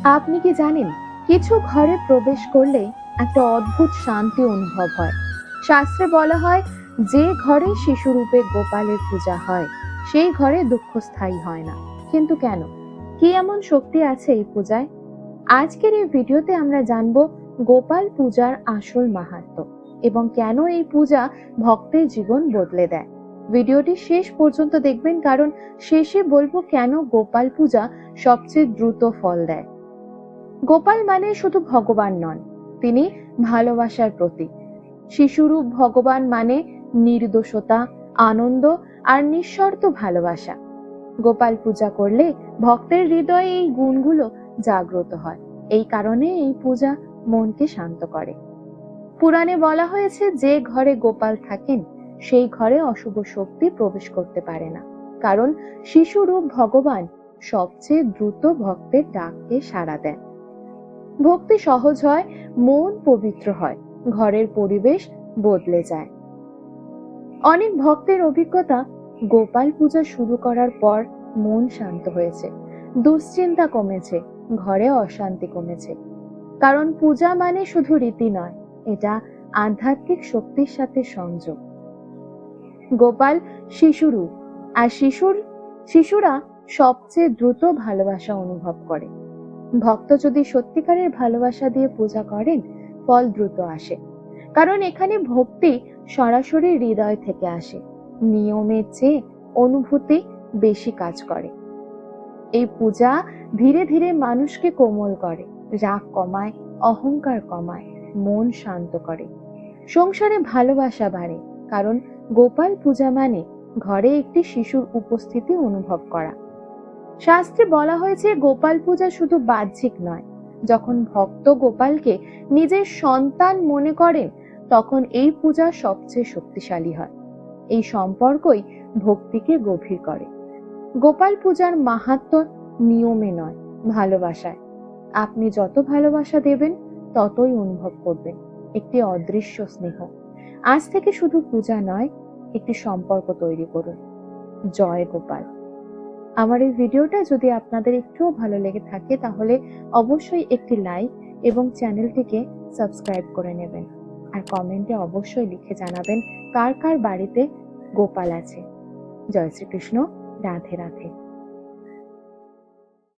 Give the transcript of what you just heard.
আপনি কি জানেন, কিছু ঘরে প্রবেশ করলে একটা অদ্ভুত শান্তি অনুভব হয়। শাস্ত্রে বলা হয়, যে ঘরে শিশুরূপে গোপালের পূজা হয় সেই ঘরে দুঃখ স্থায়ী হয় না। কিন্তু কেন? কি এমন শক্তি আছে এই পূজায়? আজকের এই ভিডিওতে আমরা জানবো গোপাল পূজার আসল মাহাত্ম্য এবং কেন এই পূজা ভক্তের জীবন বদলে দেয়। ভিডিওটি শেষ পর্যন্ত দেখবেন, কারণ শেষে বলবো কেন গোপাল পূজা সবচেয়ে দ্রুত ফল দেয়। গোপাল মানে শুধু ভগবান নন, তিনি ভালোবাসার প্রতীক। শিশুরূপ ভগবান মানে নির্দোষতা, আনন্দ আর নিঃশর্ত ভালোবাসা। গোপাল পূজা করলে ভক্তের হৃদয়ে এই গুণগুলো জাগ্রত হয়। এই কারণে এই পূজা মনকে শান্ত করে। পুরাণে বলা হয়েছে, যে ঘরে গোপাল থাকেন সেই ঘরে অশুভ শক্তি প্রবেশ করতে পারে না, কারণ শিশুরূপ ভগবান সবচেয়ে দ্রুত ভক্তের ডাককে সাড়া দেন। ভক্তি সহজ হয়, মন পবিত্র হয়, ঘরের পরিবেশ বদলে যায়। অনেক ভক্তের অভিজ্ঞতা, গোপাল পূজা শুরু করার পর মন শান্ত হয়েছে, দুশ্চিন্তা কমেছে, ঘরে অশান্তি কমেছে। কারণ পূজা মানে শুধু রীতি নয়, এটা আধ্যাত্মিক শক্তির সাথে সংযোগ। গোপাল শিশুরূপ, আর শিশুরা সবচেয়ে দ্রুত ভালোবাসা অনুভব করে। ভক্ত যদি সত্যিকারের ভালোবাসা দিয়ে পূজা করেন, ফল দ্রুত আসে। কারণ এখানে ভক্তি সরাসরি হৃদয় থেকে আসে, নিয়মের চেয়ে অনুভূতি বেশি কাজ করে। এই পূজা ধীরে ধীরে মানুষকে কোমল করে, রাগ কমায়, অহংকার কমায়, মন শান্ত করে, সংসারে ভালোবাসা বাড়ে। কারণ গোপাল পূজা মানে ঘরে একটি শিশুর উপস্থিতি অনুভব করা। শাস্ত্রে বলা হয়েছে, গোপাল পূজা শুধু বাহ্যিক নয়, যখন ভক্ত গোপালকে নিজের সন্তান মনে করেন তখন এই পূজা সবচেয়ে শক্তিশালী হয়। এই সম্পর্কই ভক্তিকে গভীর করে। গোপাল পূজার মাহাত্ম্য নিয়মে নয়, ভালোবাসায়। আপনি যত ভালোবাসা দেবেন ততই অনুভব করবেন একটি অদৃশ্য স্নেহ। আজ থেকে শুধু পূজা নয়, একটি সম্পর্ক তৈরি করুন। জয় গোপাল। আমার এই ভিডিওটা যদি আপনাদের একটুও ভালো লেগে থাকে তাহলে অবশ্যই একটি লাইক এবং চ্যানেলটিকে সাবস্ক্রাইব করে নেবেন। আর কমেন্টে অবশ্যই লিখে জানাবেন কার কার বাড়িতে গোপাল আছে। জয় শ্রীকৃষ্ণ। রাধে রাধে।